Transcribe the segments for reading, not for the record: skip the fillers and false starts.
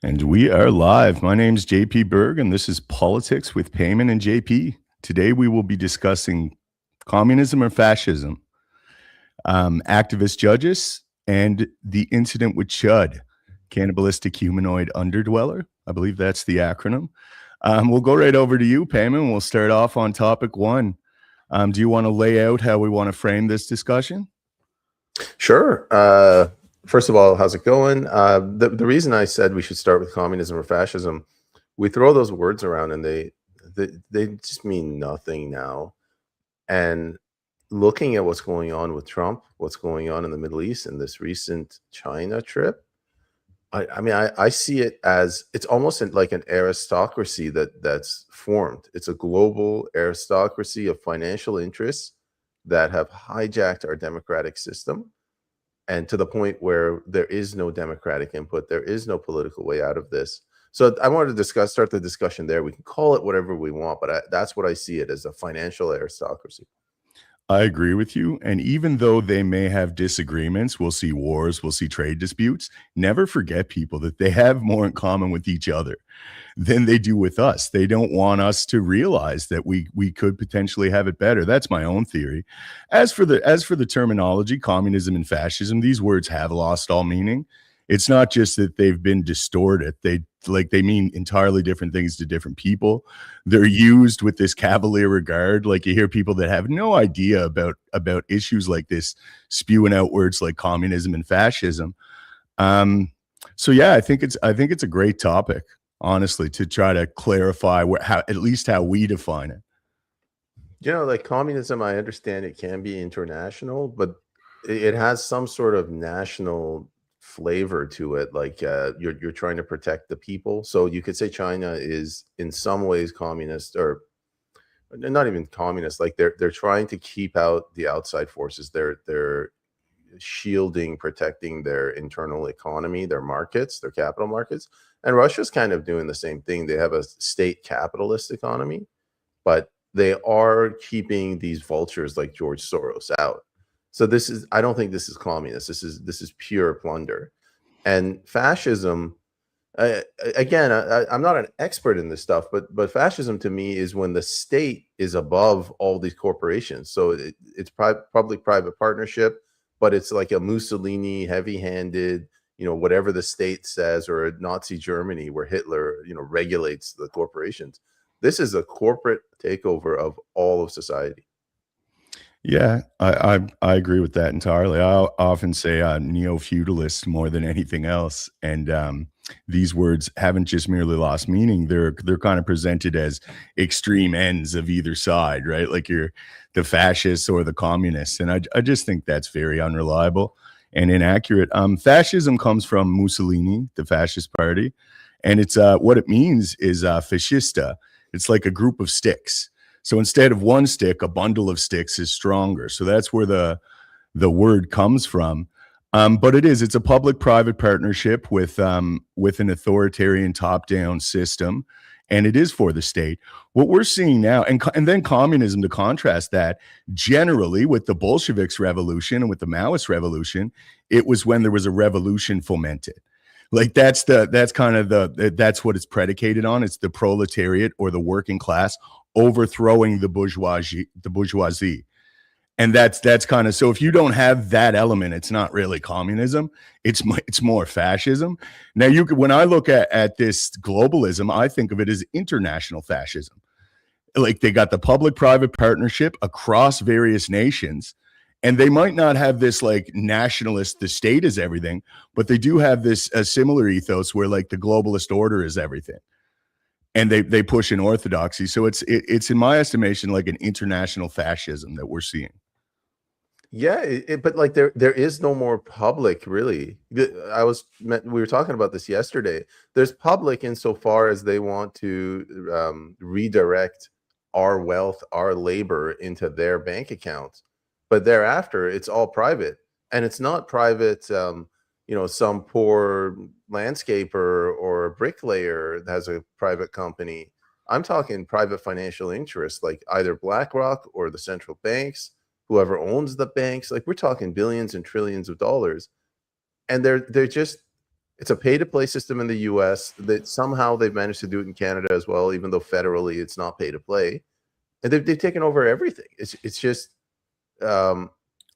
And we are live. My name is JP Berg, and this is Politics with Peyman and JP. Today, we will be discussing communism or fascism, activist judges, and the incident with Chud, cannibalistic humanoid underdweller. I believe that's the acronym. We'll go right over to you, Peyman. We'll start off on topic one. Do you want to lay out how we want to frame this discussion? Sure. First of all, how's it going? The reason I said we should start with communism or fascism, we throw those words around and they just mean nothing now. And looking at what's going on with Trump, what's going on in the Middle East, and this recent China trip, I see it as it's almost like an aristocracy that's formed. It's a global aristocracy of financial interests that have hijacked our democratic system, and to the point where there is no democratic input, there is no political way out of this. So I wanted to start the discussion there. We can call it whatever we want, but that's what I see it as, a financial aristocracy. I agree with you. And even though they may have disagreements, we'll see wars, we'll see trade disputes, never forget, people, that they have more in common with each other than they do with us. They don't want us to realize that we could potentially have it better. That's my own theory. As for the terminology, communism and fascism, these words have lost all meaning. It's not just that they've been distorted. They mean entirely different things to different people. They're used with this cavalier regard. Like, you hear people that have no idea about issues like this spewing out words like communism and fascism. So yeah, I think it's a great topic, honestly, to try to clarify at least how we define it. You know, like communism, I understand it can be international, but it has some sort of national flavor to it. Like you're trying to protect the people. So you could say China is in some ways communist, or not even communist. Like they're trying to keep out the outside forces. They're shielding, protecting their internal economy, their markets, their capital markets. And Russia's kind of doing the same thing. They have a state capitalist economy, but they are keeping these vultures like George Soros out. So I don't think this is communist. This is pure plunder. And fascism, again, I'm not an expert in this stuff, but fascism to me is when the state is above all these corporations. So it's probably private partnership, but it's like a Mussolini heavy-handed, whatever the state says, or a Nazi Germany where Hitler, regulates the corporations. This is a corporate takeover of all of society. Yeah, I agree with that entirely. I often say neo-feudalist more than anything else, and these words haven't just merely lost meaning. They're kind of presented as extreme ends of either side, right? Like you're the fascists or the communists, and I just think that's very unreliable and inaccurate. Fascism comes from Mussolini, the fascist party, and it's what it means is fascista. It's like a group of sticks. So instead of one stick, a bundle of sticks is stronger. So that's where the word comes from. But it's a public-private partnership with an authoritarian top-down system, and it is for the state. What we're seeing now, and then communism, to contrast that, generally with the Bolsheviks revolution and with the Maoist revolution, it was when there was a revolution fomented. Like that's what it's predicated on. It's the proletariat or the working class overthrowing the bourgeoisie. And that's kind of, so if you don't have that element, it's not really communism. It's more fascism. Now when I look at this globalism, I think of it as international fascism. Like they got the public-private partnership across various nations, and they might not have this like nationalist, the state is everything, but they do have this a similar ethos where like the globalist order is everything. And they push in orthodoxy. So it's in my estimation like an international fascism that we're seeing. Yeah, but like there is no more public, really. We were talking about this yesterday. There's public insofar as they want to redirect our wealth, our labor into their bank accounts. But thereafter, it's all private, and it's not private. Some poor landscaper or bricklayer has a private company. I'm talking private financial interests, like either BlackRock or the central banks, whoever owns the banks. Like we're talking billions and trillions of dollars, and they're just it's a pay to play system in the US that somehow they've managed to do it in Canada as well, even though federally it's not pay to play. And they've taken over everything. It's just um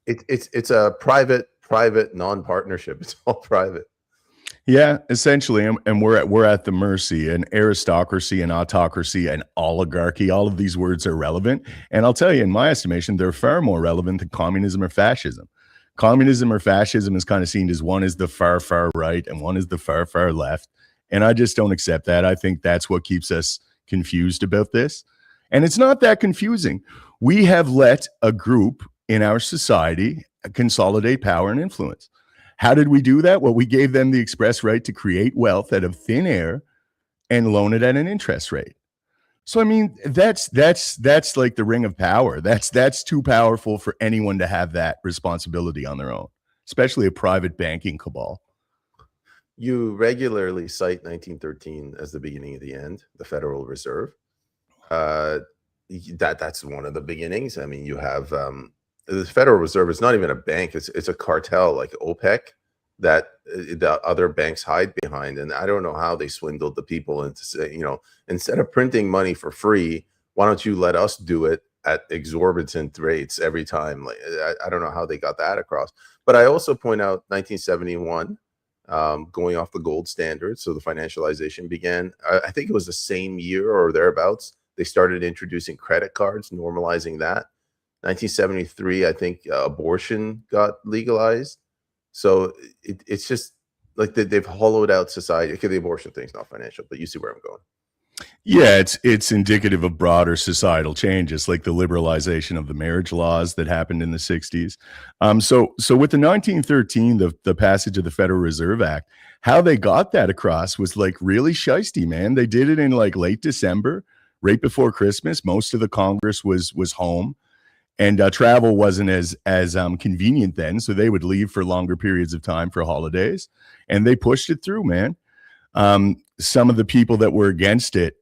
it's a private non-partnership. It's all private. Yeah, essentially, and we're at the mercy, and aristocracy and autocracy and oligarchy. All of these words are relevant, and I'll tell you, in my estimation, they're far more relevant than communism or fascism. Communism or fascism is kind of seen as one is the far right and one is the far left, and I just don't accept that. I think that's what keeps us confused about this, and it's not that confusing. We have let a group in our society consolidate power and influence. How did we do that? Well, we gave them the express right to create wealth out of thin air and loan it at an interest rate. So I mean, that's like the ring of power. That's too powerful for anyone to have that responsibility on their own, especially a private banking cabal. You regularly cite 1913 as the beginning of the end, the Federal Reserve. Uh, that's one of the beginnings. I mean, you have the Federal Reserve is not even a bank; it's a cartel like OPEC that the other banks hide behind. And I don't know how they swindled the people into say, instead of printing money for free, why don't you let us do it at exorbitant rates every time? Like I don't know how they got that across. But I also point out 1971. Going off the gold standard. So the financialization began. I think it was the same year or thereabouts. They started introducing credit cards, normalizing that. 1973, I think abortion got legalized. So it's just like they've hollowed out society. Okay, the abortion thing's not financial, but you see where I'm going. Yeah, it's indicative of broader societal changes, like the liberalization of the marriage laws that happened in the 60s. So with the 1913, the passage of the Federal Reserve Act, how they got that across was like really shisty, man. They did it in like late December, right before Christmas. Most of the Congress was home, and travel wasn't as convenient then, so they would leave for longer periods of time for holidays, and they pushed it through, man. Some of the people that were against it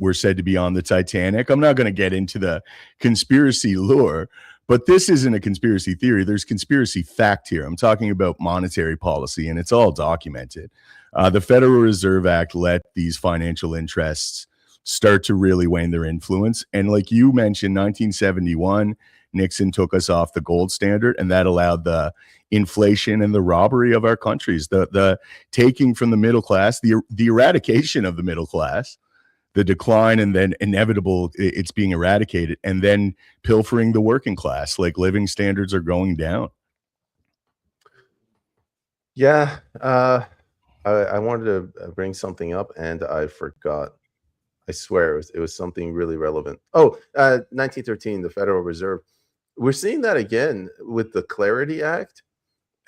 were said to be on the Titanic. I'm not going to get into the conspiracy lore, but this isn't a conspiracy theory. There's conspiracy fact here. I'm talking about monetary policy, and it's all documented. The Federal Reserve Act let these financial interests start to really wane their influence. And like you mentioned, 1971, Nixon took us off the gold standard, and that allowed the inflation and the robbery of our countries, the taking from the middle class, the eradication of the middle class, the decline, and then inevitable it's being eradicated, and then pilfering the working class. Like living standards are going down. Yeah, I wanted to bring something up, and I forgot. I swear it was something really relevant. Oh, 1913, the Federal Reserve. We're seeing that again with the Clarity Act,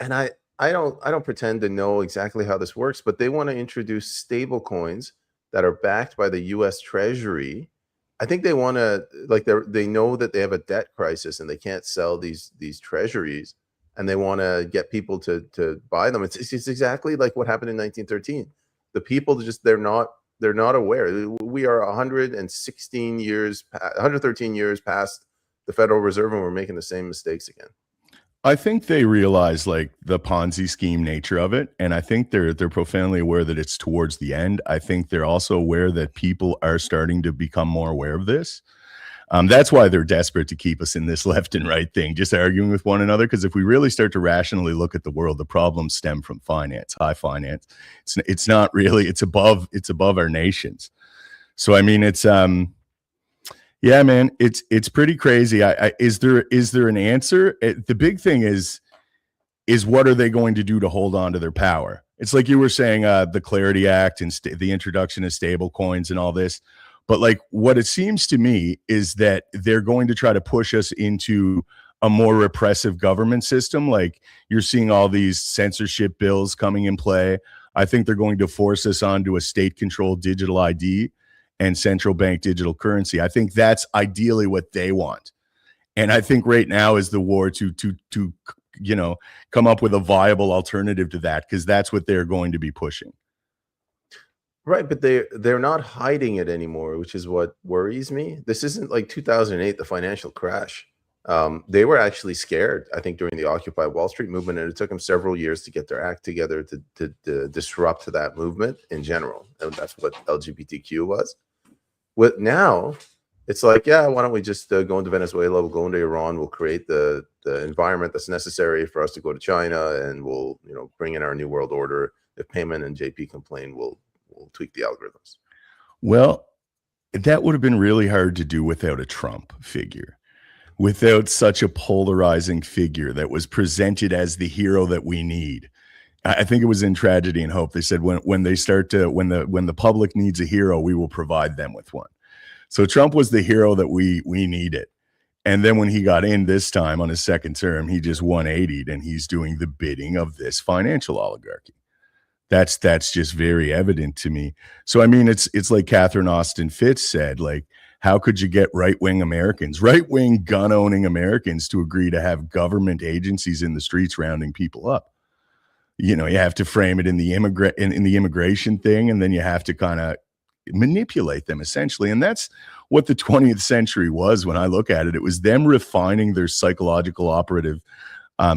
and I don't pretend to know exactly how this works, but they want to introduce stable coins that are backed by the U.S. Treasury. I think they want to they know that they have a debt crisis and they can't sell these treasuries, and they want to get people to buy them. It's exactly like what happened in 1913. The people just they're not aware. We are 116 years, 113 years past the Federal Reserve, and we're making the same mistakes again. I think they realize like the Ponzi scheme nature of it, and I think they're profoundly aware that it's towards the end. I think they're also aware that people are starting to become more aware of this. That's why they're desperate to keep us in this left and right thing, just arguing with one another. Because if we really start to rationally look at the world, the problems stem from finance, high finance. It's not really. It's above our nations. So I mean, it's yeah, man, it's pretty crazy. Is there an answer? The big thing is what are they going to do to hold on to their power? It's like you were saying, the Clarity Act and the introduction of stable coins and all this. But like what it seems to me is that they're going to try to push us into a more repressive government system. Like you're seeing all these censorship bills coming in play. I think they're going to force us onto a state-controlled digital ID and central bank digital currency. I think that's ideally what they want. And I think right now is the war to come up with a viable alternative to that, because that's what they're going to be pushing. Right, but they're not hiding it anymore, which is what worries me. This isn't like 2008, the financial crash. They were actually scared, I think, during the Occupy Wall Street movement, and it took them several years to get their act together to disrupt that movement in general. And that's what LGBTQ was. With now, it's like, yeah, why don't we just go into Venezuela? We'll go into Iran. We'll create the environment that's necessary for us to go to China, and we'll bring in our new world order. If Peyman and JP complain, we'll tweak the algorithms. Well, that would have been really hard to do without a Trump figure, without such a polarizing figure that was presented as the hero that we need. I think it was in Tragedy and Hope. They said when the public needs a hero, we will provide them with one. So Trump was the hero that we needed. And then when he got in this time on his second term, he just 180'd, and he's doing the bidding of this financial oligarchy. That's just very evident to me. So I mean, it's like Catherine Austin Fitts said, like, how could you get right-wing Americans, right-wing gun-owning Americans to agree to have government agencies in the streets rounding people up? You have to frame it in the immigration thing, and then you have to kind of manipulate them essentially. And that's what the 20th century was. When I look at it, it was them refining their psychological operative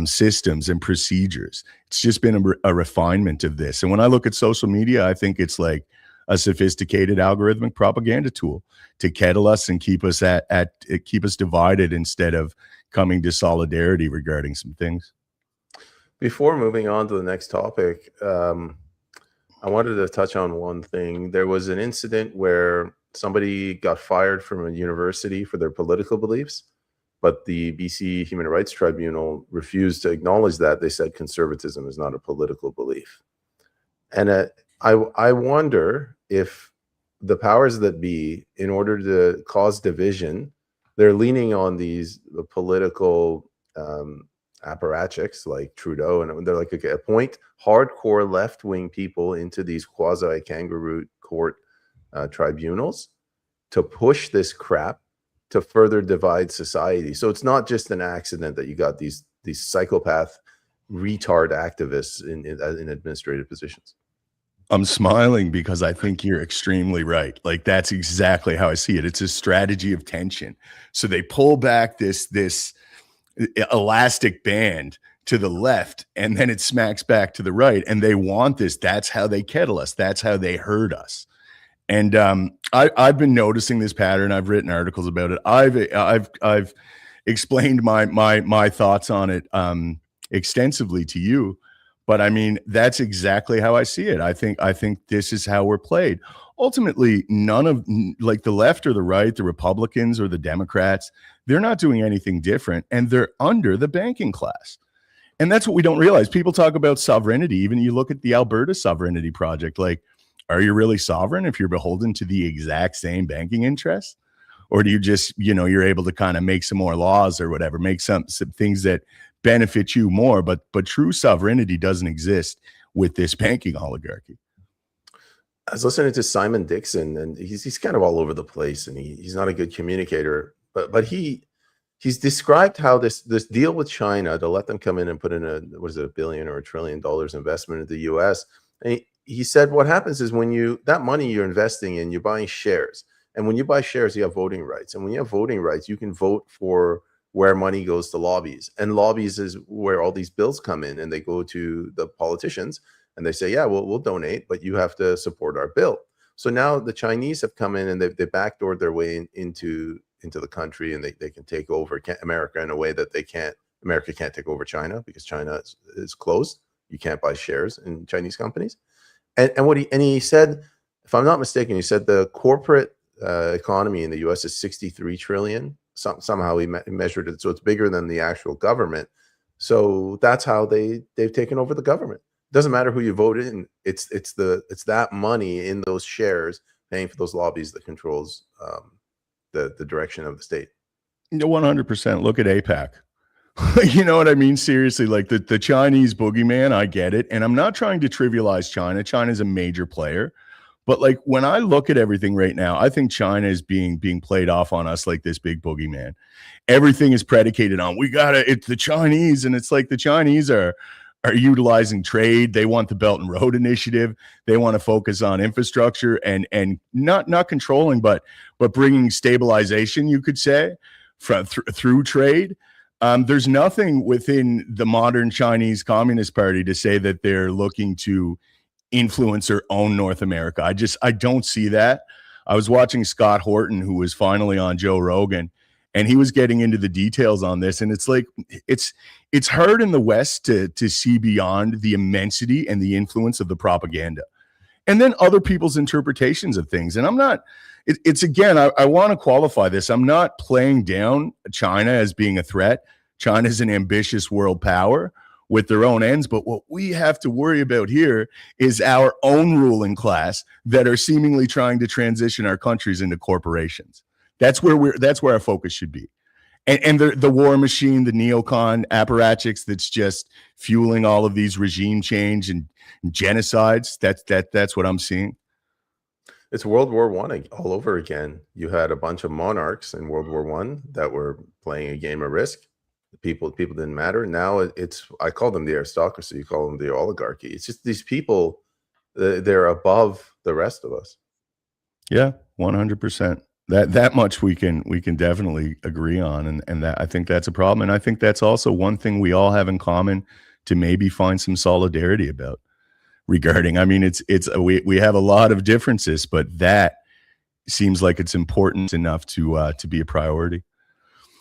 systems and procedures. It's just been a refinement of this. And when I look at social media, I think it's like a sophisticated algorithmic propaganda tool to kettle us and keep us keep us divided instead of coming to solidarity regarding some things. Before moving on to the next topic, I wanted to touch on one thing. There was an incident where somebody got fired from a university for their political beliefs, but the BC Human Rights Tribunal refused to acknowledge that. They said conservatism is not a political belief. And I wonder if the powers that be, in order to cause division, they're leaning on these political apparatchiks like Trudeau, and they're like, okay, appoint hardcore left-wing people into these quasi-kangaroo court tribunals to push this crap to further divide society. So it's not just an accident that you got these psychopath retard activists in administrative positions. I'm smiling because I think you're extremely right. Like, that's exactly how I see it. It's a strategy of tension. So they pull back this elastic band to the left, and then it smacks back to the right, and they want this. That's how they kettle us. That's how they hurt us. And I've been noticing this pattern. I've written articles about it. I've explained my thoughts on it extensively to you. But I mean, that's exactly how I see it. I think this is how we're played. Ultimately, none of, like, the left or the right, the Republicans or the Democrats, they're not doing anything different, and they're under the banking class. And that's what we don't realize. People talk about sovereignty. Even you look at the Alberta Sovereignty Project, like, are you really sovereign if you're beholden to the exact same banking interests? Or do you just, you're able to kind of make some more laws or whatever, make some things that benefit you more, but true sovereignty doesn't exist with this banking oligarchy. I was listening to Simon Dixon, and he's kind of all over the place, and he's not a good communicator, but he's described how this deal with China to let them come in and put in $1 billion or $1 trillion investment in the US. And he said what happens is when that money you're investing in, you're buying shares. And when you buy shares, you have voting rights. And when you have voting rights, you can vote for where money goes to lobbies. And lobbies is where all these bills come in, and they go to the politicians and they say, yeah, we'll donate, but you have to support our bill. So now the Chinese have come in and they backdoored their way into the country, and they can take over America in a way that America can't take over China, because China is closed. You can't buy shares in Chinese companies. And he said, if I'm not mistaken, he said the corporate economy in the US is 63 trillion. Somehow he measured it, so it's bigger than the actual government. So that's how they've taken over the government. It doesn't matter who you vote in. It's that money in those shares paying for those lobbies that controls the direction of the state. 100%. Look at APAC. You know what I mean? Seriously, like the Chinese boogeyman, I get it. And I'm not trying to trivialize China. China's a major player. But like, when I look at everything right now, I think China is being played off on us like this big boogeyman. Everything is predicated on, it's the Chinese. And it's like, the Chinese are are utilizing trade. They want the Belt and Road Initiative. They want to focus on infrastructure and not controlling, but bringing stabilization, you could say, through trade. There's nothing within the modern Chinese Communist Party to say that they're looking to influence or own North America. I don't see that. I was watching Scott Horton, who was finally on Joe Rogan, and he was getting into the details on this. And it's like it's hard in the West to see beyond the immensity and the influence of the propaganda, and then other people's interpretations of things. And I'm not. It's again, I want to qualify this. I'm not playing down China as being a threat. China is an ambitious world power with their own ends. But what we have to worry about here is our own ruling class that are seemingly trying to transition our countries into corporations. That's where our focus should be. And the war machine, the neocon apparatchiks that's just fueling all of these regime change and genocides. That's what I'm seeing. It's World War I all over again. You had a bunch of monarchs in World War I that were playing a game of Risk. People didn't matter. Now I call them the aristocracy. You call them the oligarchy. It's just these people. They're above the rest of us. Yeah, 100%. That much we can definitely agree on, and that I think that's a problem, and I think that's also one thing we all have in common to maybe find some solidarity about. Regarding, I mean, we have a lot of differences, but that seems like it's important enough to be a priority.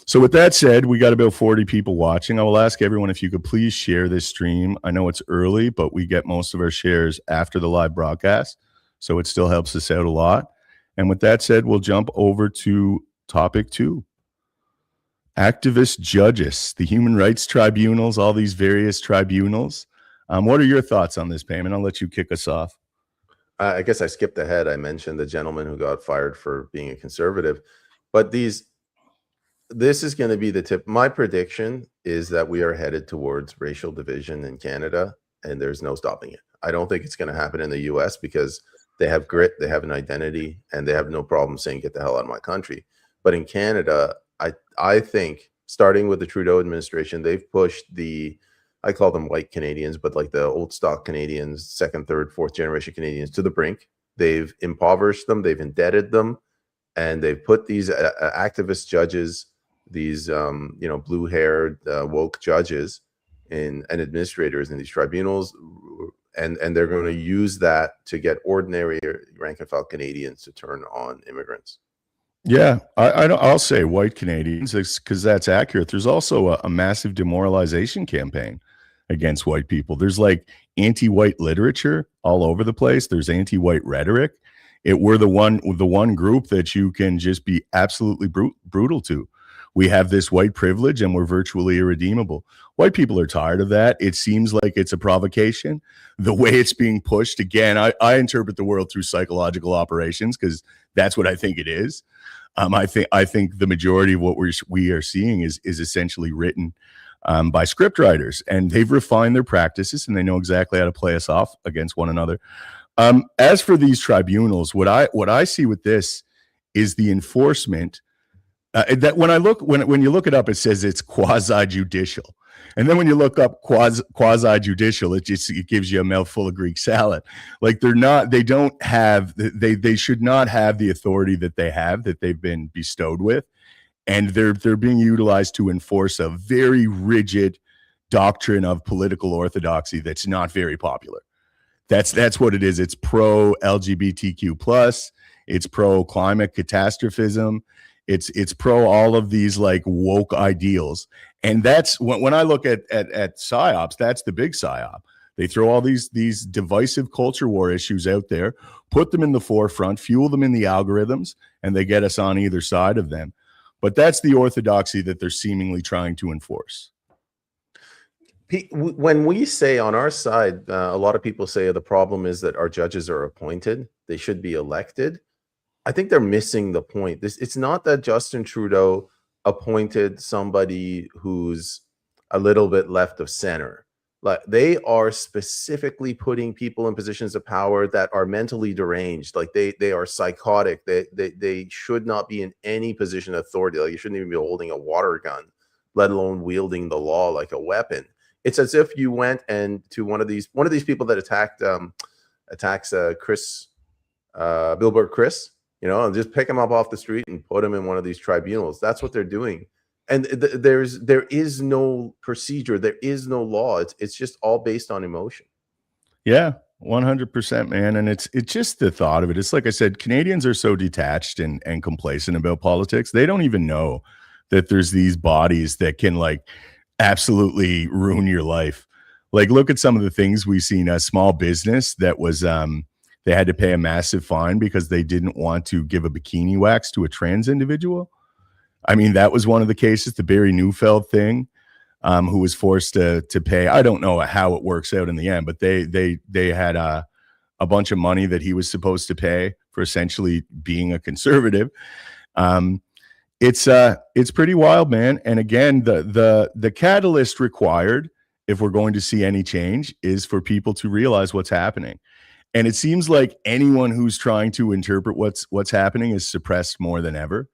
So with that said, we got about 40 people watching. I will ask everyone if you could please share this stream. I know it's early, but we get most of our shares after the live broadcast, so it still helps us out a lot. And with that said, we'll jump over to topic 2. Activist judges, the human rights tribunals, all these various tribunals. What are your thoughts on this, Peyman? I'll let you kick us off. I guess I skipped ahead. I mentioned the gentleman who got fired for being a conservative, but this is going to be the tip. My prediction is that we are headed towards racial division in Canada, and there's no stopping it. I don't think it's going to happen in the US because they have grit, they have an identity, and they have no problem saying, get the hell out of my country. But in Canada, I think, starting with the Trudeau administration, they've pushed I call them white Canadians, but like the old stock Canadians, second, third, fourth generation Canadians, to the brink. They've impoverished them, they've indebted them, and they've put these activist judges, these blue-haired woke judges and administrators in these tribunals, and they're going to use that to get ordinary rank and file Canadians to turn on immigrants. Yeah, I'll say white Canadians because that's accurate. There's also a massive demoralization campaign against white people. There's like anti-white literature all over the place. There's anti-white rhetoric. We're the one group that you can just be absolutely brutal to. We have this white privilege and we're virtually irredeemable. White people are tired of that. It seems like it's a provocation. The way it's being pushed, again, I interpret the world through psychological operations because that's what I think it is. I think the majority of what we are seeing is essentially written by script writers, and they've refined their practices and they know exactly how to play us off against one another. As for these tribunals, what I see with this is the enforcement. That when you look it up, it says it's quasi judicial, and then when you look up quasi judicial, it gives you a mouthful of Greek salad. Like they should not have the authority that they've been bestowed with, and they're being utilized to enforce a very rigid doctrine of political orthodoxy that's not very popular. That's what it is. It's pro LGBTQ plus. It's pro climate catastrophism. It's pro all of these like woke ideals. And that's when I look at psyops, that's the big psyop. They throw all these divisive culture war issues out there, put them in the forefront, fuel them in the algorithms, and they get us on either side of them. But that's the orthodoxy that they're seemingly trying to enforce. When we say on our side, a lot of people say the problem is that our judges are appointed. They should be elected. I think they're missing the point. It's not that Justin Trudeau appointed somebody who's a little bit left of center. Like they are specifically putting people in positions of power that are mentally deranged. Like they are psychotic. They should not be in any position of authority. Like you shouldn't even be holding a water gun, let alone wielding the law like a weapon. It's as if you went and to one of these people that attacks Chris, Billboard Chris, and just pick him up off the street and put him in one of these tribunals. That's what they're doing. And there is no procedure, there is no law. It's just all based on emotion. Yeah, 100%, man. And it's just the thought of it. It's like I said, Canadians are so detached and complacent about politics. They don't even know that there's these bodies that can like absolutely ruin your life. Like, look at some of the things we've seen. A small business that was they had to pay a massive fine because they didn't want to give a bikini wax to a trans individual. I mean, that was one of the cases. The Barry Neufeld thing, who was forced to pay. I don't know how it works out in the end, but they had a bunch of money that he was supposed to pay for essentially being a conservative. It's pretty wild, man. And again, the catalyst required, if we're going to see any change, is for people to realize what's happening. And it seems like anyone who's trying to interpret what's happening is suppressed more than ever.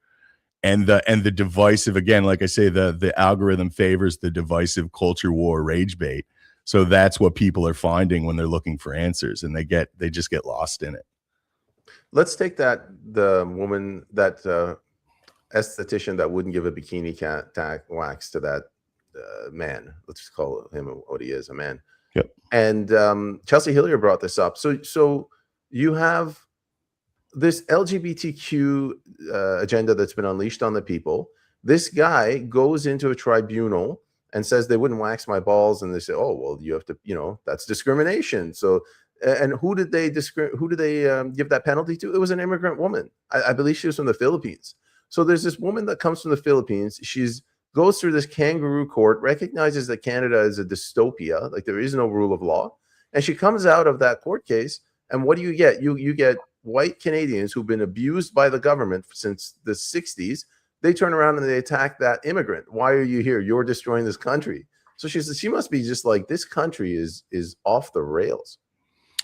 And the divisive, again, like I say, the algorithm favors the divisive culture war rage bait. So that's what people are finding when they're looking for answers, and they just get lost in it. Let's take the woman, that esthetician that wouldn't give a bikini wax to that man. Let's just call him what he is, a man. Yep. And Chelsea Hillier brought this up. So you have this LGBTQ agenda that's been unleashed on the people. This guy goes into a tribunal and says they wouldn't wax my balls, and they say, oh, well, you have to, that's discrimination. So, and who did they give that penalty to? It was an immigrant woman. I believe she was from the Philippines. So there's this woman that comes from the Philippines. She's goes through this kangaroo court, recognizes that Canada is a dystopia, like there is no rule of law, and she comes out of that court case. And what do you get? You get white Canadians who've been abused by the government since the 60s. They turn around and they attack that immigrant. Why are you here? You're destroying this country. So she must be just like, this country is off the rails.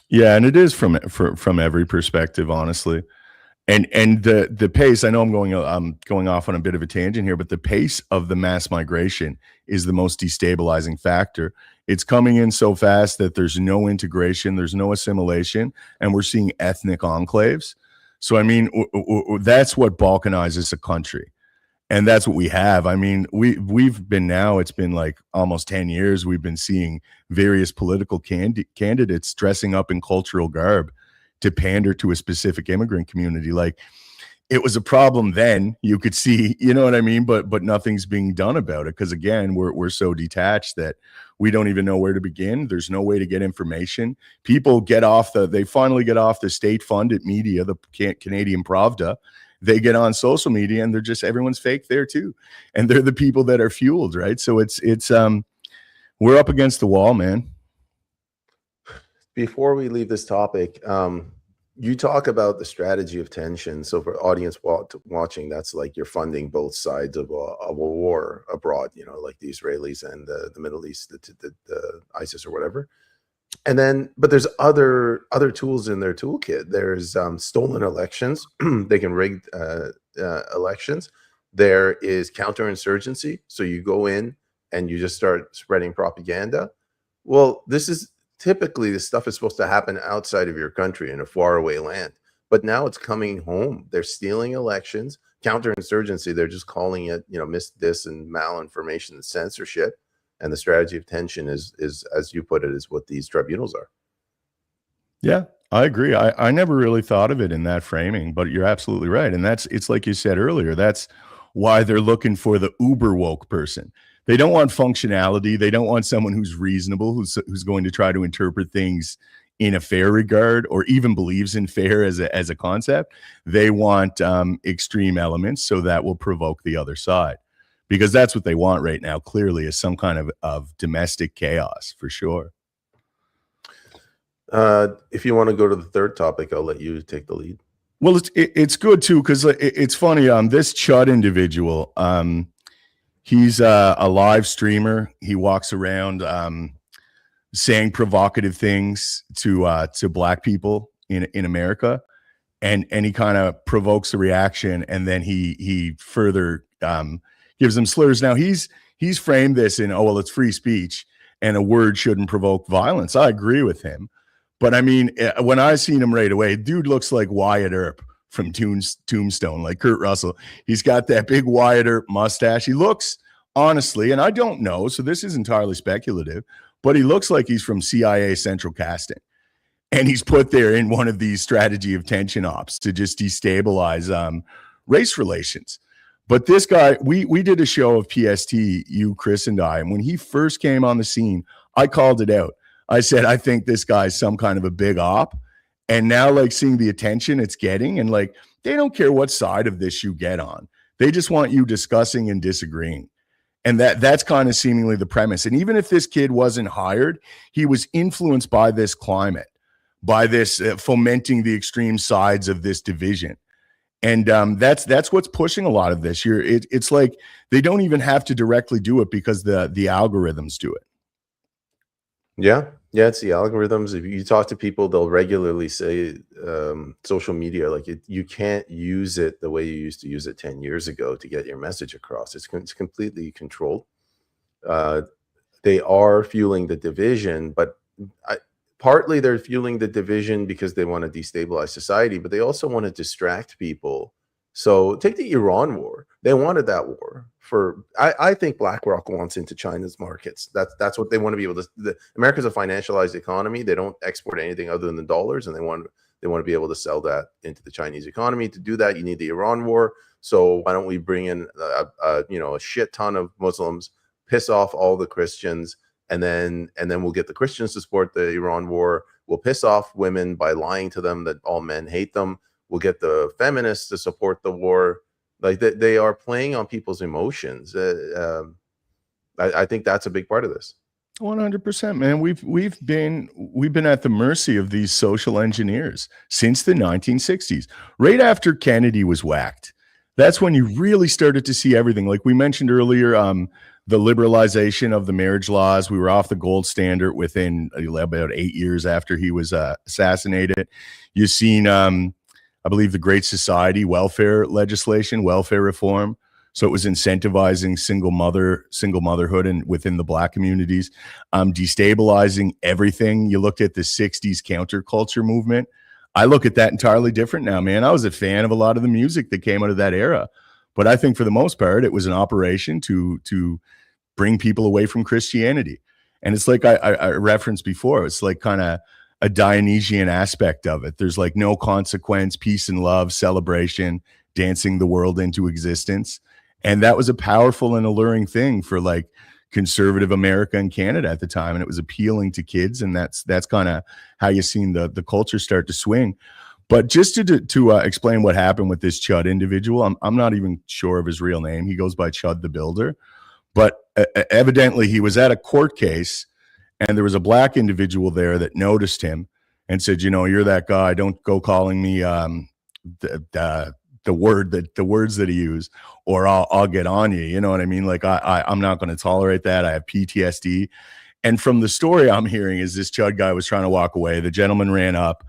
Yeah, and it is from every perspective, honestly. And the pace, I know I'm going off on a bit of a tangent here, but the pace of the mass migration is the most destabilizing factor. It's coming in so fast that there's no integration, there's no assimilation, and we're seeing ethnic enclaves. So, I mean, that's what balkanizes a country. And that's what we have. I mean, we've been now, it's been like almost 10 years, we've been seeing various political candidates dressing up in cultural garb to pander to a specific immigrant community. Like, it was a problem then, you could see, you know what I mean? But nothing's being done about it because, again, we're so detached that we don't even know where to begin. There's no way to get information. People they finally get off the state-funded media, the Canadian Pravda. They get on social media and everyone's fake there too. And they're the people that are fueled, right? So it's we're up against the wall, man. Before we leave this topic, you talk about the strategy of tension. So for audience watching, that's like you're funding both sides of a war abroad, like the Israelis and the Middle East, the ISIS or whatever. And then, but there's other tools in their toolkit. There's stolen elections. They can rig elections. There is counterinsurgency. So you go in and you just start spreading propaganda. Well, typically this stuff is supposed to happen outside of your country in a faraway land. But now it's coming home. They're stealing elections. Counterinsurgency, they're just calling it, dis and malinformation and censorship. And the strategy of tension is, as you put it, is what these tribunals are. Yeah, I agree. I never really thought of it in that framing, but you're absolutely right. And it's like you said earlier, that's why they're looking for the uber woke person. They don't want functionality. They don't want someone who's reasonable, who's going to try to interpret things in a fair regard or even believes in fair as a concept. They want extreme elements, so that will provoke the other side. Because that's what they want right now, clearly, is some kind of domestic chaos, for sure. If you want to go to the third topic, I'll let you take the lead. Well, it's good, too, because it's funny. This Chud individual, he's a live streamer. He walks around saying provocative things to Black people in America, and he kind of provokes a reaction, and then he further gives them slurs. Now he's framed this in, oh, well, it's free speech. and a word shouldn't provoke violence. I agree with him. But I mean, when I seen him right away, dude looks like Wyatt Earp from Tombstone, like Kurt Russell. He's got that big Wyatt Earp mustache. He looks, honestly, and I don't know, so this is entirely speculative, but he looks like he's from CIA Central Casting. And he's put there in one of these strategy of tension ops to just destabilize race relations. But this guy, we did a show of PST, you, Chris, and I, and when he first came on the scene, I called it out. I said, I think this guy's some kind of a big op. And now, like, seeing the attention it's getting, and like, they don't care what side of this you get on. They just want you discussing and disagreeing. And that's kind of seemingly the premise. And even if this kid wasn't hired, he was influenced by this climate, by this fomenting the extreme sides of this division. And that's what's pushing a lot of this. It's like they don't even have to directly do it because the algorithms do it. Yeah, yeah, it's the algorithms. If you talk to people, they'll regularly say social media, like you can't use it the way you used to use it 10 years ago to get your message across. It's completely controlled. They are fueling the division, but partly they're fueling the division because they want to destabilize society, but they also want to distract people. So take the Iran war. They wanted that war for, I think BlackRock wants into China's markets. That's what they want to be able to. America's a financialized economy. They don't export anything other than dollars, and they want to be able to sell that into the Chinese economy. To do that, you need the Iran war. So why don't we bring in a shit ton of Muslims, piss off all the Christians, and then we'll get the Christians to support the Iran war. We'll piss off women by lying to them that all men hate them. We'll get the feminists to support the war. Like they are playing on people's emotions. I think that's a big part of this. 100%, man. We've been at the mercy of these social engineers since the 1960s. Right after Kennedy was whacked, that's when you really started to see everything. Like we mentioned earlier, the liberalization of the marriage laws. We were off the gold standard within about 8 years after he was assassinated. You've seen, I believe, the Great Society welfare legislation, welfare reform. So it was incentivizing single motherhood and within the Black communities, destabilizing everything. You looked at the 60s counterculture movement. I look at that entirely different now, man. I was a fan of a lot of the music that came out of that era. But I think for the most part, it was an operation to bring people away from Christianity. And it's like I referenced before, it's like kind of a Dionysian aspect of it. There's like no consequence, peace and love, celebration, dancing the world into existence. And that was a powerful and alluring thing for like conservative America and Canada at the time. And it was appealing to kids. And that's kind of how you seen the culture start to swing. But just to explain what happened with this Chud individual, I'm not even sure of his real name. He goes by Chud the Builder. But evidently he was at a court case, and there was a Black individual there that noticed him and said, you're that guy. Don't go calling me the words that he used, or I'll get on you. You know what I mean? Like I'm not going to tolerate that. I have PTSD. And from the story I'm hearing is this Chud guy was trying to walk away. The gentleman ran up.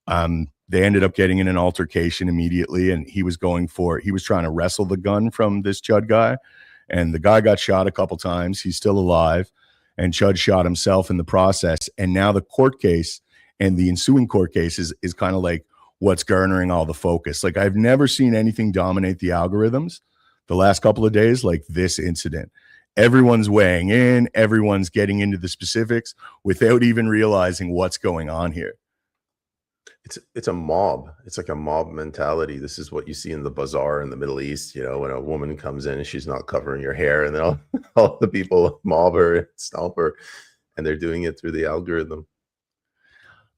They ended up getting in an altercation immediately, and he was trying to wrestle the gun from this Chud guy. And the guy got shot a couple times. He's still alive. And Chud shot himself in the process. And now the court case and the ensuing court case is kind of like what's garnering all the focus. Like I've never seen anything dominate the algorithms the last couple of days like this incident. Everyone's weighing in. Everyone's getting into the specifics without even realizing what's going on here. It's a mob. It's like a mob mentality. This is what you see in the bazaar in the Middle East, when a woman comes in and she's not covering her hair, and then all the people mob her and stomp her, and they're doing it through the algorithm.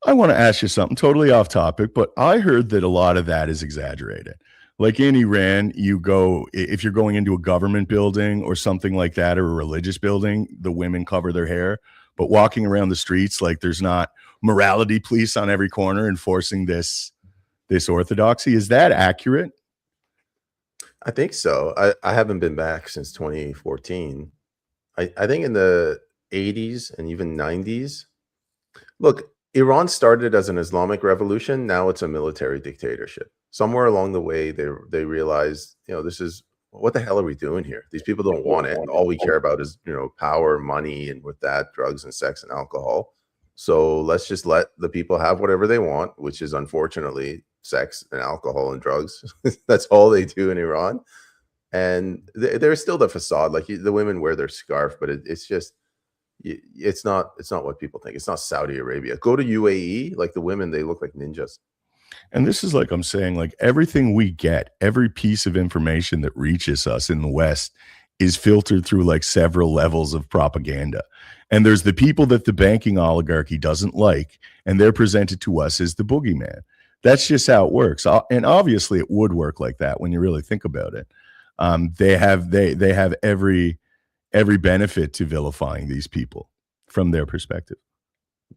I want to ask you something totally off topic, but I heard that a lot of that is exaggerated. Like in Iran, if you're going into a government building or something like that, or a religious building, the women cover their hair. But walking around the streets, like there's not morality police on every corner enforcing this orthodoxy. Is that accurate? I think so. I haven't been back since 2014. I think in the 80s and even 90s. Look, Iran started as an Islamic revolution. Now it's a military dictatorship. Somewhere along the way, they realized, this is what the hell are we doing here? These people don't want it. All we care about is, power, money, and with that, drugs and sex and alcohol. So let's just let the people have whatever they want, which is unfortunately sex and alcohol and drugs. That's all they do in Iran. And there's still the facade, like the women wear their scarf, but it's just, it's not what people think. It's not Saudi Arabia. Go to UAE, like the women, they look like ninjas. And this is like I'm saying, like everything we get, every piece of information that reaches us in the West is filtered through like several levels of propaganda. And there's the people that the banking oligarchy doesn't like, and they're presented to us as the boogeyman. That's just how it works. And obviously it would work like that when you really think about it. They have every benefit to vilifying these people from their perspective.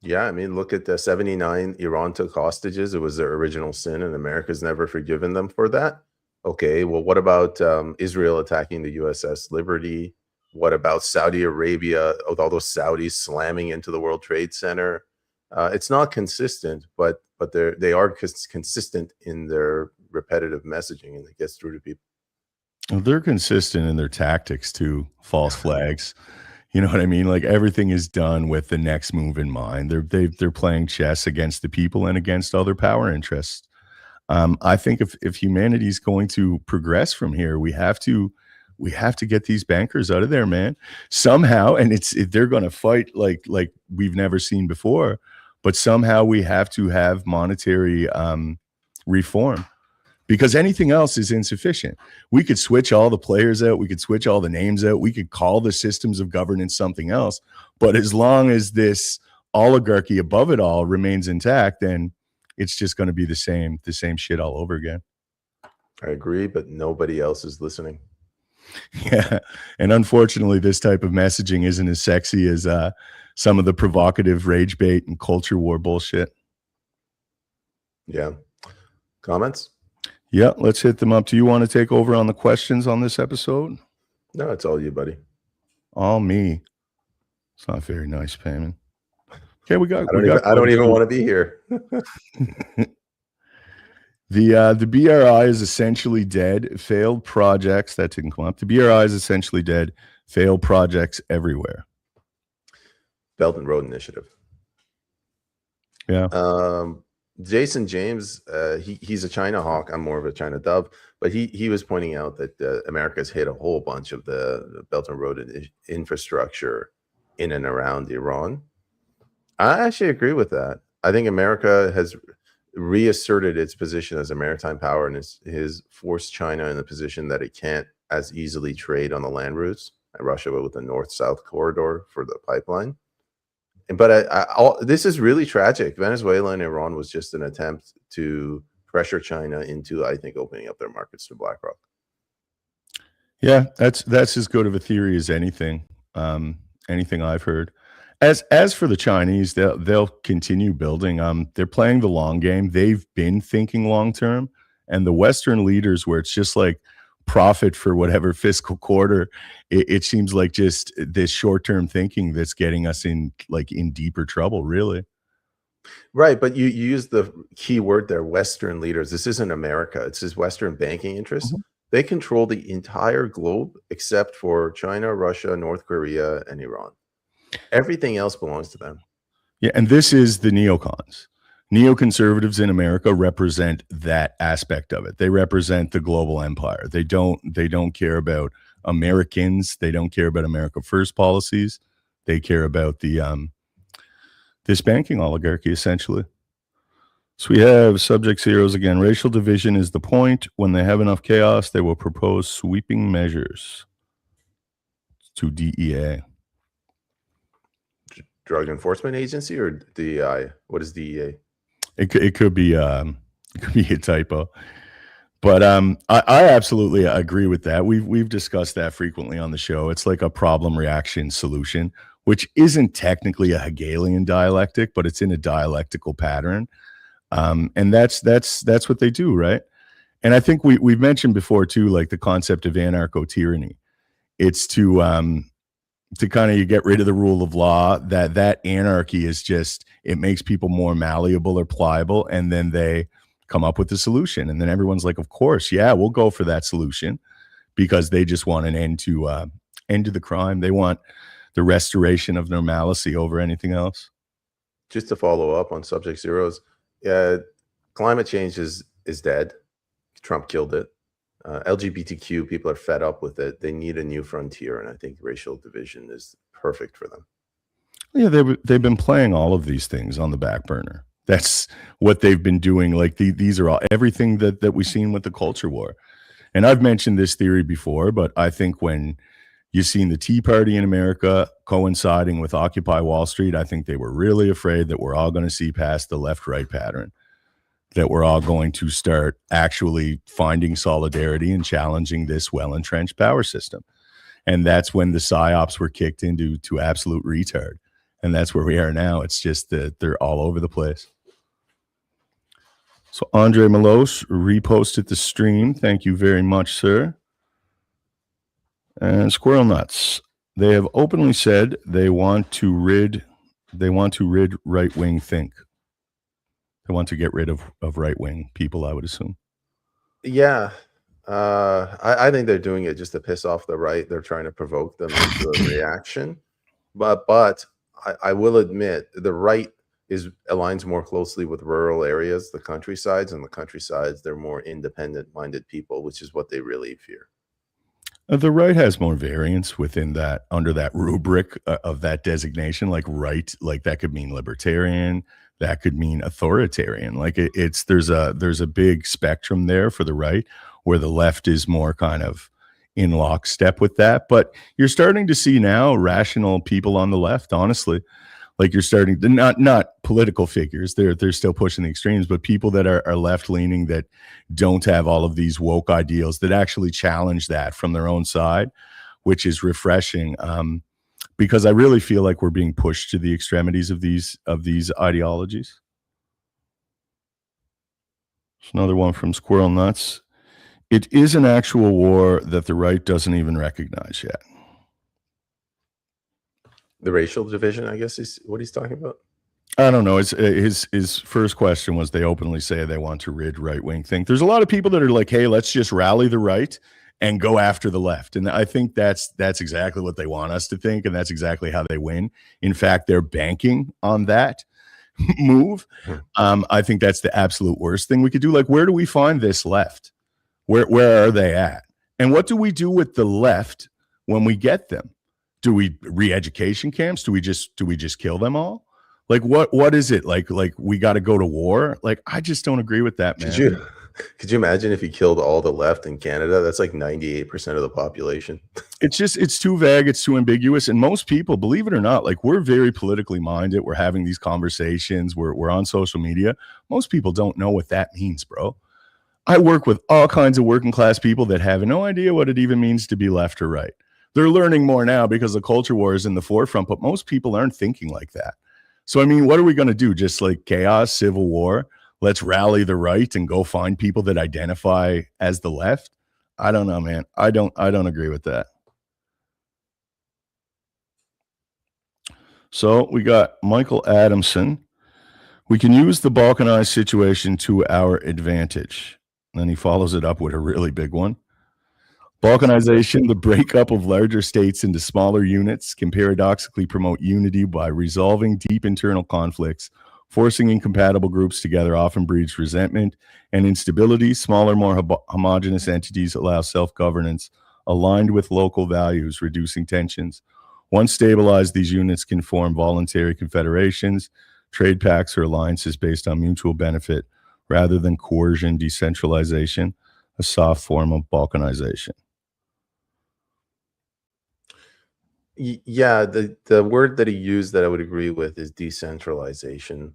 Yeah, I mean, look at the 79 Iran took hostages. It was their original sin, and America's never forgiven them for that. Okay, well, what about Israel attacking the USS Liberty? What about Saudi Arabia with all those Saudis slamming into the World Trade Center? It's not consistent, but they are consistent in their repetitive messaging, and it gets through to people. Well, they're consistent in their tactics too. False flags. You know what I mean? Like everything is done with the next move in mind. They're playing chess against the people and against other power interests. I think if humanity is going to progress from here, we have to get these bankers out of there, man. Somehow, and they're going to fight like we've never seen before. But somehow we have to have monetary reform, because anything else is insufficient. We could switch all the players out. We could switch all the names out. We could call the systems of governance something else. But as long as this oligarchy above it all remains intact, then it's just going to be the same shit all over again. I agree, but nobody else is listening. Yeah. And unfortunately, this type of messaging isn't as sexy as some of the provocative rage bait and culture war bullshit. Yeah. Comments? Yeah, let's hit them up. Do you want to take over on the questions on this episode? No, it's all you, buddy. All me. It's not very nice, Peyman. Okay, I don't even want to be here. The BRI is essentially dead. Failed projects. That didn't come up. The BRI is essentially dead. Failed projects everywhere. Belt and Road Initiative. Yeah. Jason James, he's a China hawk. I'm more of a China dove, but he was pointing out that America's hit a whole bunch of the Belt and Road infrastructure in and around Iran. I actually agree with that. I think America has reasserted its position as a maritime power and has forced China in the position that it can't as easily trade on the land routes. And Russia with the north-south corridor for the pipeline. But this is really tragic. Venezuela and Iran was just an attempt to pressure China into, I think, opening up their markets to BlackRock. Yeah, that's as good of a theory as anything. Anything I've heard. As for the Chinese, they'll continue building. They're playing the long game. They've been thinking long term, and the Western leaders, where it's just like profit for whatever fiscal quarter, it seems like just this short-term thinking that's getting us in deeper trouble, really. Right, but you use the key word there, Western leaders. This isn't America. It's just Western banking interests. Mm-hmm. They control the entire globe except for China, Russia, North Korea, and Iran. Everything else belongs to them. Yeah, and this is the neocons. Neoconservatives in America represent that aspect of it. They represent the global empire. They don't care about Americans. They don't care about America First policies. They care about the this banking oligarchy, essentially. So we have subject zeros again. Racial division is the point. When they have enough chaos, they will propose sweeping measures to DEA. Drug Enforcement Agency or DEI? What is DEA? It could be a typo, but I absolutely agree with that. We've discussed that frequently on the show. It's like a problem reaction solution, which isn't technically a Hegelian dialectic, but it's in a dialectical pattern, and that's what they do, right? And I think we've mentioned before too, like the concept of anarcho-tyranny. It's to kind of you get rid of the rule of law. That anarchy is just, it makes people more malleable or pliable, and then they come up with the solution, and then everyone's like, of course, yeah, we'll go for that solution, because they just want an end to the crime. They want the restoration of normalcy over anything else. Just to follow up on subject zeros, yeah, climate change is dead. Trump killed it. LGBTQ people are fed up with it. They need a new frontier, and I think racial division is perfect for them. Yeah, they've been playing all of these things on the back burner. That's what they've been doing. Like these are all everything that we've seen with the culture war. And I've mentioned this theory before, but I think when you've seen the Tea Party in America coinciding with Occupy Wall Street, I think they were really afraid that we're all going to see past the left-right pattern, that we're all going to start actually finding solidarity and challenging this well-entrenched power system. And that's when the psyops were kicked into absolute retard. And that's where we are now. It's just that they're all over the place. So Andre Malos reposted the stream. Thank you very much, sir. And Squirrel Nuts. They have openly said they want to rid right-wing think. They want to get rid of right-wing people, I would assume. Yeah. I think they're doing it just to piss off the right. They're trying to provoke them into a reaction. But I will admit the right aligns more closely with rural areas, the countrysides, and the countrysides, they're more independent-minded people, which is what they really fear. The right has more variance within that, under that rubric of that designation. Like right, like that could mean libertarian, that could mean authoritarian. Like there's a big spectrum there for the right, where the left is more kind of in lockstep with that. But you're starting to see now rational people on the left, honestly. Like you're starting to not political figures, they're still pushing the extremes, but people that are left leaning, that don't have all of these woke ideals, that actually challenge that from their own side, which is refreshing. Because I really feel like we're being pushed to the extremities of these ideologies. There's another one from Squirrel Nuts. It is an actual war that the right doesn't even recognize yet. The racial division, I guess, is what he's talking about. I don't know. It's his first question was, they openly say they want to rid right-wing think. There's a lot of people that are like, hey, let's just rally the right and go after the left. And I think that's exactly what they want us to think, and that's exactly how they win. In fact, they're banking on that move. I think that's the absolute worst thing we could do. Like, where do we find this left? Where are they at? And what do we do with the left when we get them? Do we re-education camps? Do we just kill them all? Like what is it? Like we got to go to war? Like, I just don't agree with that, man. Could you imagine if you killed all the left in Canada? That's like 98% of the population. It's too vague, it's too ambiguous, and most people, believe it or not, like, we're very politically minded. We're having these conversations. We're on social media. Most people don't know what that means, bro. I work with all kinds of working class people that have no idea what it even means to be left or right. They're learning more now because the culture war is in the forefront, but most people aren't thinking like that. So, I mean, what are we going to do? Just like chaos, civil war? Let's rally the right and go find people that identify as the left? I don't know, man. I don't agree with that. So we got Michael Adamson. We can use the balkanized situation to our advantage. And then he follows it up with a really big one. Balkanization, the breakup of larger states into smaller units, can paradoxically promote unity by resolving deep internal conflicts. Forcing incompatible groups together often breeds resentment and instability. Smaller, more homogenous entities allow self-governance aligned with local values, reducing tensions. Once stabilized, these units can form voluntary confederations, trade pacts, or alliances based on mutual benefit rather than coercion, decentralization, a soft form of balkanization. Yeah, the word that he used that I would agree with is decentralization.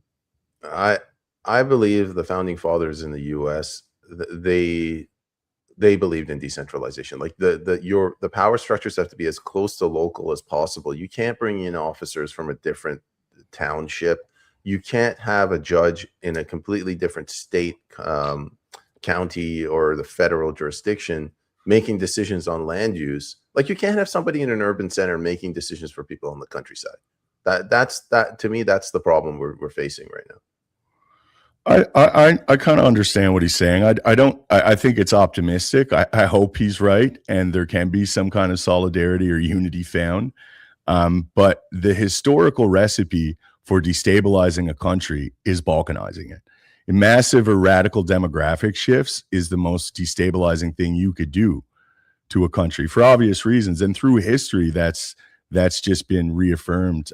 I believe the founding fathers in the U.S. they believed in decentralization. Like the power structures have to be as close to local as possible. You can't bring in officers from a different township. You can't have a judge in a completely different state, county, or the federal jurisdiction making decisions on land use. Like, you can't have somebody in an urban center making decisions for people on the countryside. That to me, that's the problem we're facing right now. I kind of understand what he's saying. I don't. I think it's optimistic. I hope he's right, and there can be some kind of solidarity or unity found. But the historical recipe for destabilizing a country is balkanizing it. Massive or radical demographic shifts is the most destabilizing thing you could do to a country for obvious reasons. And through history, that's just been reaffirmed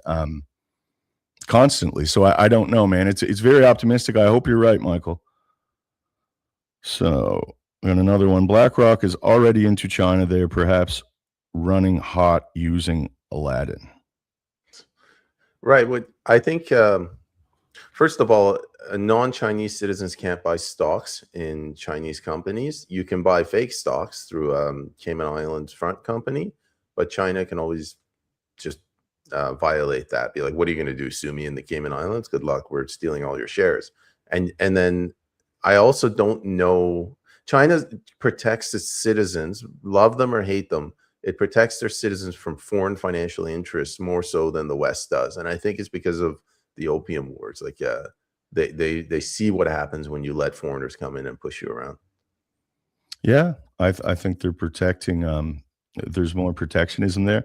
constantly. So I don't know, man. It's very optimistic. I hope you're right, Michael. So, and another one. BlackRock is already into China. They are perhaps running hot using Aladdin. Right. What I think, first of all, non-Chinese citizens can't buy stocks in Chinese companies. You can buy fake stocks through Cayman Islands Front Company, but China can always just violate that. Be like, what are you going to do? Sue me in the Cayman Islands? Good luck. We're stealing all your shares. And then I also don't know. China protects its citizens, love them or hate them. It protects their citizens from foreign financial interests more so than the West does, and I think it's because of the opium wars. Like, they see what happens when you let foreigners come in and push you around. Yeah, I think they're protecting. There's more protectionism there.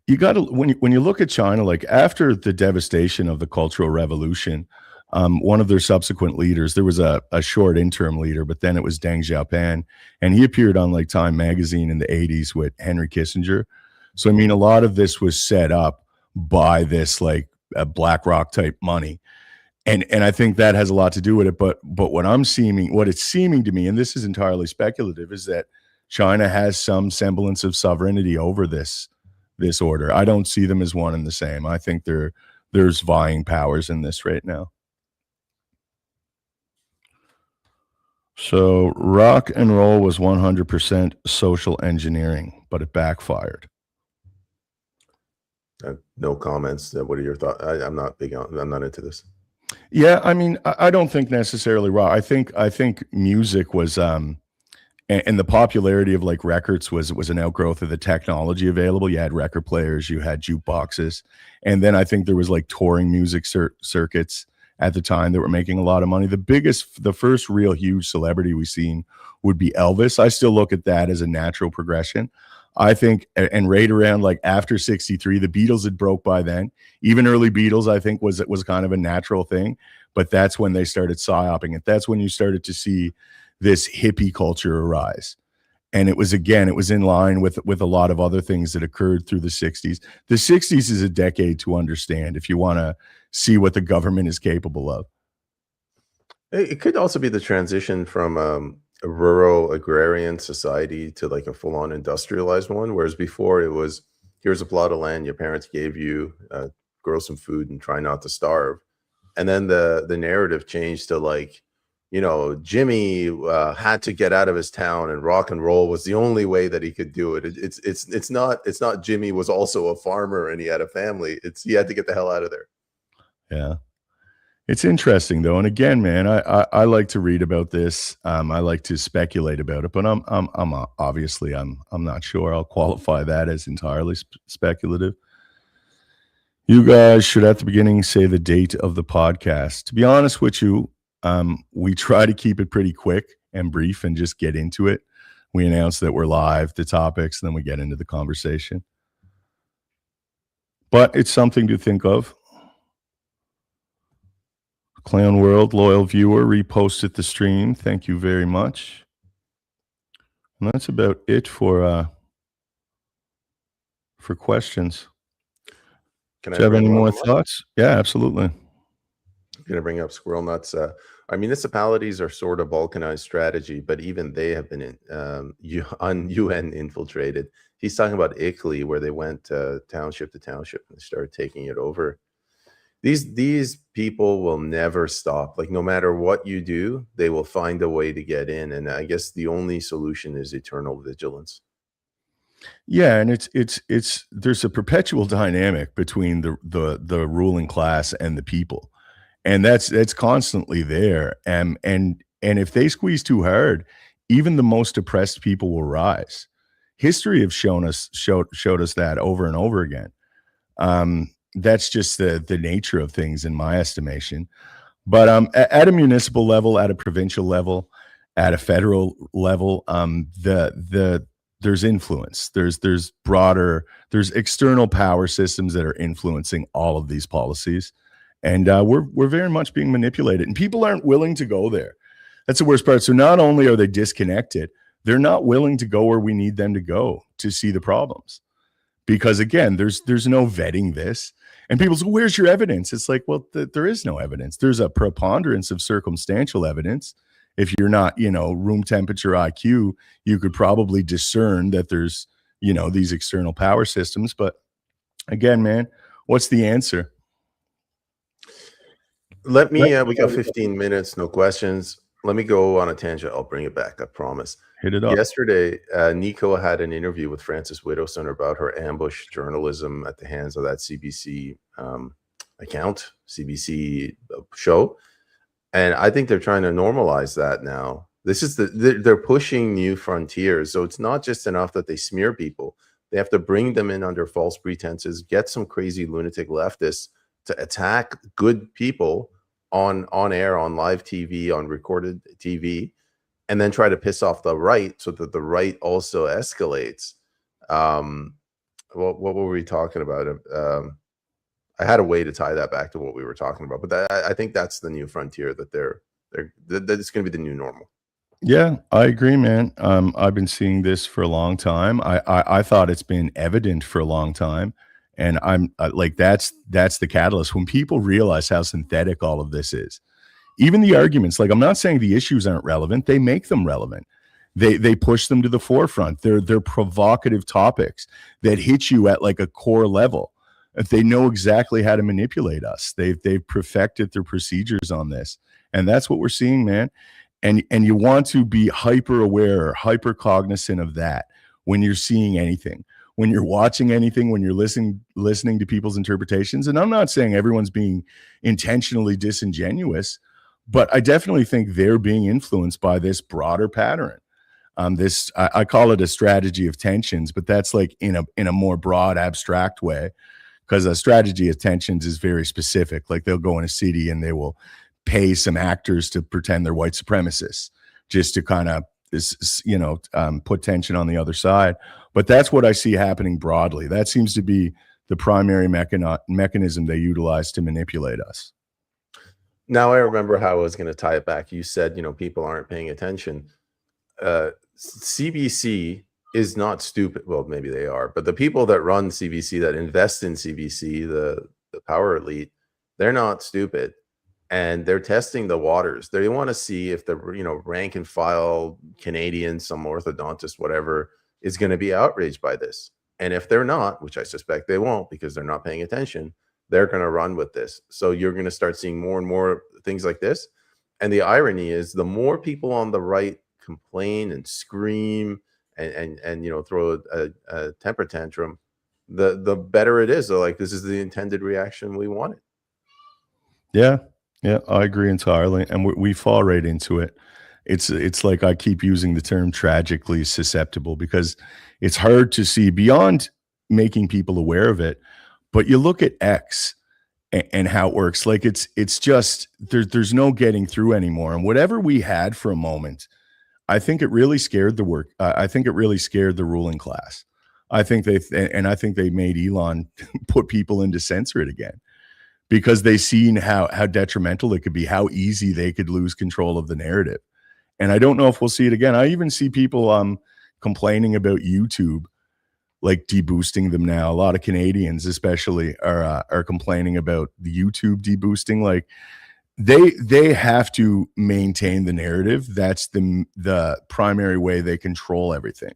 You got to when you look at China, like after the devastation of the Cultural Revolution, one of their subsequent leaders, there was a short interim leader, but then it was Deng Xiaoping, and he appeared on like Time magazine in the '80s with Henry Kissinger. So I mean, a lot of this was set up by this like a BlackRock type money. And I think that has a lot to do with it. But what it's seeming to me, and this is entirely speculative, is that China has some semblance of sovereignty over this order. I don't see them as one and the same. I think there's vying powers in this right now. So rock and roll was 100% social engineering, but it backfired. No comments. What are your thoughts? I'm not big on. I'm not into this. Yeah, I mean, I don't think necessarily rock. I think music was and the popularity of like records was an outgrowth of the technology available. You had record players, you had jukeboxes, and then I think there was like touring music circuits at the time that were making a lot of money. The first real huge celebrity we've seen would be Elvis. I still look at that as a natural progression. I think, and right around like after '63, the Beatles had broke by then. Even early Beatles, I think, was kind of a natural thing. But that's when they started psyoping it. That's when you started to see this hippie culture arise. And it was in line with a lot of other things that occurred through the '60s. The '60s is a decade to understand if you want to see what the government is capable of. It could also be the transition from a rural agrarian society to like a full-on industrialized one, whereas before it was, here's a plot of land your parents gave you, grow some food and try not to starve. And then the narrative changed to like, Jimmy had to get out of his town, and rock and roll was the only way that he could do it. It's not Jimmy was also a farmer and he had a family. It's he had to get the hell out of there. Yeah. It's interesting though, and again, man, I like to read about this. I like to speculate about it, but I'm obviously I'm not sure. I'll qualify that as entirely speculative. You guys should at the beginning say the date of the podcast. To be honest with you, we try to keep it pretty quick and brief and just get into it. We announce that we're live, the topics, and then we get into the conversation. But it's something to think of. Clown World, loyal viewer, reposted the stream. Thank you very much. And that's about it for questions. Do you have any more thoughts? Yeah, absolutely. I'm going to bring up squirrel nuts. Our municipalities are sort of balkanized strategy, but even they have been UN infiltrated. He's talking about Italy, where they went township to township and started taking it over. These people will never stop. Like, no matter what you do, they will find a way to get in. And I guess the only solution is eternal vigilance. Yeah, and it's there's a perpetual dynamic between the ruling class and the people, and that's constantly there. And if they squeeze too hard, even the most oppressed people will rise. History have showed us that over and over again. That's just the nature of things in my estimation. But at a municipal level, at a provincial level, at a federal level, there's influence. There's broader, there's external power systems that are influencing all of these policies, and we're very much being manipulated, and people aren't willing to go there. That's the worst part. So not only are they disconnected, they're not willing to go where we need them to go to see the problems, because again, there's no vetting this. And people say, where's your evidence? It's like, well, there is no evidence. There's a preponderance of circumstantial evidence. If you're not, room temperature IQ, you could probably discern that there's, these external power systems. But again, man, what's the answer? Let me, we got 15 minutes, no questions. Let me go on a tangent. I'll bring it back, I promise. Hit it up. Yesterday, Nico had an interview with Frances Widowson about her ambush journalism at the hands of that CBC account, CBC show. And I think they're trying to normalize that now. This is they're pushing new frontiers. So it's not just enough that they smear people. They have to bring them in under false pretenses, get some crazy lunatic leftists to attack good people on air, on live TV, on recorded TV, and then try to piss off the right so that the right also escalates. What were we talking about? I had a way to tie that back to what we were talking about, but I think that's the new frontier that that it's going to be the new normal. Yeah, I agree, man. I've been seeing this for a long time. I thought it's been evident for a long time, and I'm like, that's the catalyst. When people realize how synthetic all of this is, even the arguments, like, I'm not saying the issues aren't relevant, they make them relevant. They push them to the forefront. They're provocative topics that hit you at like a core level. They know exactly how to manipulate us. They've perfected their procedures on this, and that's what we're seeing, man. And you want to be hyper aware, hyper cognizant of that when you're seeing anything, when you're watching anything, when you're listening to people's interpretations. And I'm not saying everyone's being intentionally disingenuous, but I definitely think they're being influenced by this broader pattern. I call it a strategy of tensions, but that's like in a more broad, abstract way, because a strategy of tensions is very specific. Like, they'll go in a city and they will pay some actors to pretend they're white supremacists just to kind of put tension on the other side. But that's what I see happening broadly. That seems to be the primary mechanism they utilize to manipulate us. Now I remember how I was going to tie it back. You said, people aren't paying attention. CBC is not stupid. Well, maybe they are, but the people that run CBC, that invest in CBC, the power elite, they're not stupid. And they're testing the waters. They want to see if the rank and file Canadian, some orthodontist, whatever, is going to be outraged by this. And if they're not, which I suspect they won't because they're not paying attention, they're going to run with this. So you're going to start seeing more and more things like this. And the irony is, the more people on the right complain and scream and throw a temper tantrum, the better it is. So, like, this is the intended reaction we wanted. Yeah, I agree entirely, and we fall right into it. It's like, I keep using the term tragically susceptible, because it's hard to see beyond making people aware of it. But you look at X and how it works. Like, it's just there's no getting through anymore. And whatever we had for a moment, I think it really scared the ruling class. I think they made Elon put people in to censor it again, because they seen how detrimental it could be, how easy they could lose control of the narrative. And I don't know if we'll see it again. I even see people complaining about YouTube, like deboosting them now. A lot of Canadians especially are complaining about the YouTube deboosting. Like, they have to maintain the narrative. That's the primary way they control everything.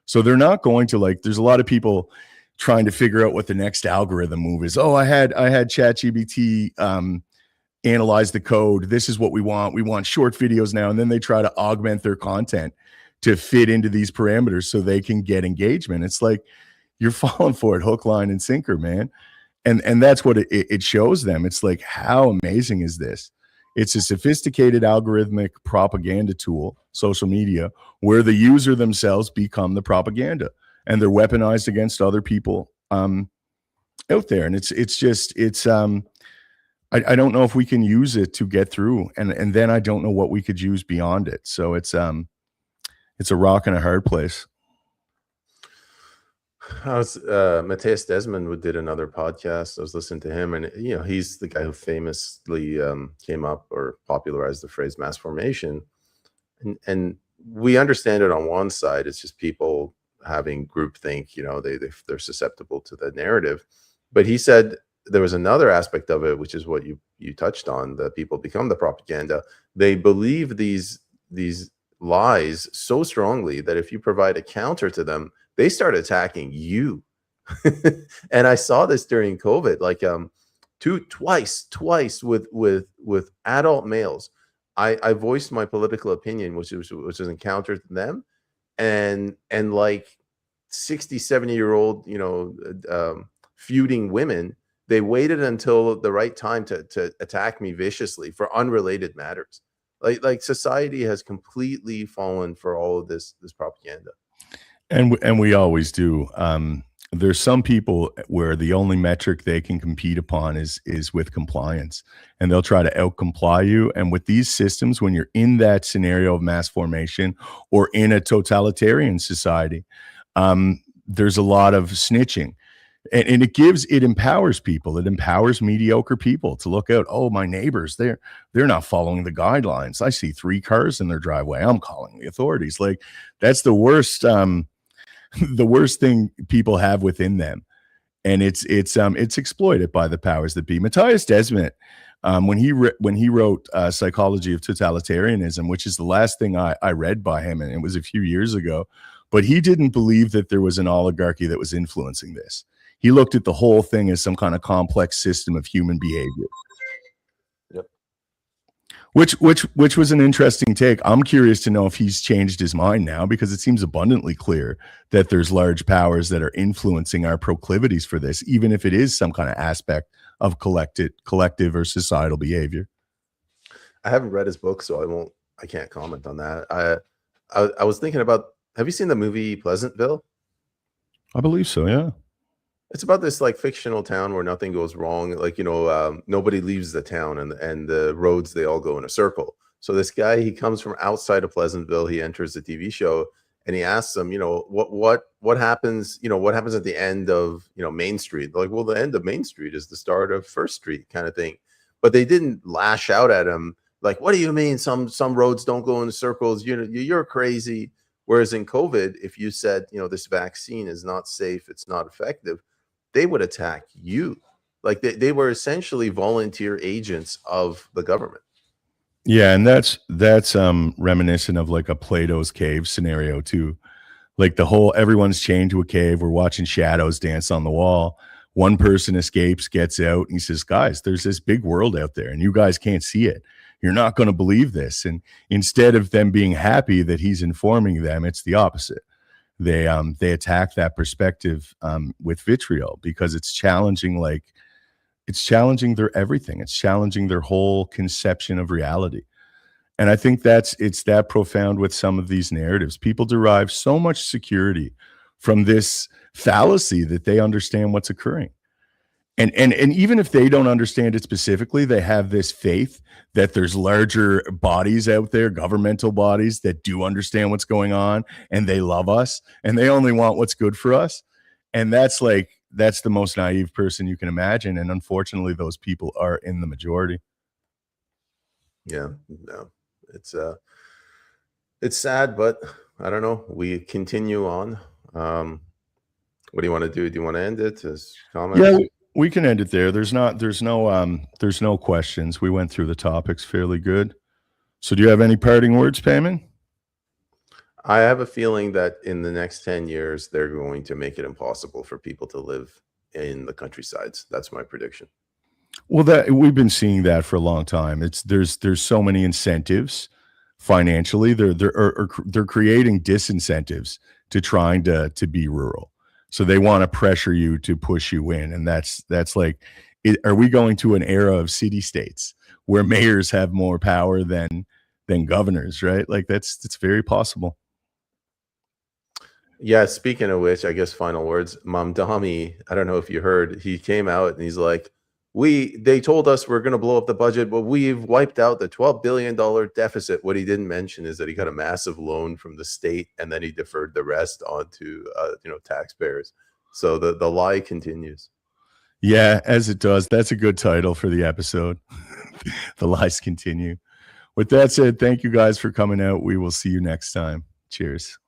So they're not going to, like, there's a lot of people trying to figure out what the next algorithm move is. Oh, I had ChatGPT analyze the code. This is what we want. We want short videos now. And then they try to augment their content to fit into these parameters so they can get engagement. It's like, you're falling for it hook, line, and sinker, man. And that's what it shows them. It's like, how amazing is this? It's a sophisticated algorithmic propaganda tool, social media, where the user themselves become the propaganda, and they're weaponized against other people out there. And it's I don't know if we can use it to get through, and then I don't know what we could use beyond it. So it's a rock and a hard place. I was Matthias Desmond did another podcast. I was listening to him, and he's the guy who famously came up or popularized the phrase mass formation. And we understand it on one side. It's just people having groupthink. They're susceptible to the narrative. But he said there was another aspect of it, which is what you touched on. That people become the propaganda. They believe these lies so strongly that if you provide a counter to them, they start attacking you. And I saw this during COVID, like twice with adult males. I voiced my political opinion, which was an encounter to them, and like 60, 70-year-old, feuding women, they waited until the right time to attack me viciously for unrelated matters. Like society has completely fallen for all of this propaganda. And we always do. There's some people where the only metric they can compete upon is with compliance, and they'll try to outcomply you. And with these systems, when you're in that scenario of mass formation or in a totalitarian society, there's a lot of snitching. And it empowers people. It empowers mediocre people to look out. Oh, my neighbors, they're not following the guidelines. I see 3 cars in their driveway. I'm calling the authorities. Like, that's the worst the worst thing people have within them. And it's exploited by the powers that be. Matthias Desmet, when he wrote Psychology of Totalitarianism, which is the last thing I read by him, and it was a few years ago, but he didn't believe that there was an oligarchy that was influencing this. He looked at the whole thing as some kind of complex system of human behavior. Yep. Which was an interesting take. I'm curious to know if he's changed his mind now, because it seems abundantly clear that there's large powers that are influencing our proclivities for this, even if it is some kind of aspect of collective or societal behavior. I haven't read his book, so I can't comment on that. I was thinking about, have you seen the movie Pleasantville? I believe so, yeah. It's about this like fictional town where nothing goes wrong. Like, nobody leaves the town, and the roads, they all go in a circle. So this guy, he comes from outside of Pleasantville. He enters the TV show, and he asks them, what happens, what happens at the end of, Main Street? They're like, well, the end of Main Street is the start of First Street, kind of thing. But they didn't lash out at him like, what do you mean some roads don't go in circles? You're crazy. Whereas in COVID, if you said, this vaccine is not safe, it's not effective, they would attack you. Like they were essentially volunteer agents of the government. Yeah, and that's reminiscent of like a Plato's cave scenario too. Like everyone's chained to a cave. We're watching shadows dance on the wall. One person escapes, gets out, and he says, guys, there's this big world out there, and you guys can't see it. You're not going to believe this. And instead of them being happy that he's informing them, it's the opposite. They attack that perspective with vitriol, because it's challenging their everything. It's challenging their whole conception of reality. And I think it's that profound with some of these narratives. People derive so much security from this fallacy that they understand what's occurring. And even if they don't understand it specifically, they have this faith that there's larger bodies out there, governmental bodies, that do understand what's going on, and they love us, and they only want what's good for us. And that's the most naive person you can imagine. And unfortunately, those people are in the majority. Yeah, no, it's sad, but I don't know. We continue on. What do you want to do? Do you want to end it as comments? Yeah, we can end it there. There's no questions. We went through the topics fairly good. So do you have any parting words, Peyman? I have a feeling that in the next 10 years, they're going to make it impossible for people to live in the countrysides. That's my prediction. Well, that we've been seeing that for a long time. There's so many incentives financially. They're creating disincentives to trying to be rural. So they want to pressure you to push you in, and that's like, are we going to an era of city states where mayors have more power than governors? Right? Like it's very possible. Yeah, speaking of which, I guess final words, Mamdani, I don't know if you heard, he came out and he's like, they told us we're going to blow up the budget, but we've wiped out the $12 billion deficit. What he didn't mention is that he got a massive loan from the state, and then he deferred the rest onto taxpayers. So the lie continues. Yeah, as it does. That's a good title for the episode. The lies continue. With that said, thank you guys for coming out. We will see you next time. Cheers.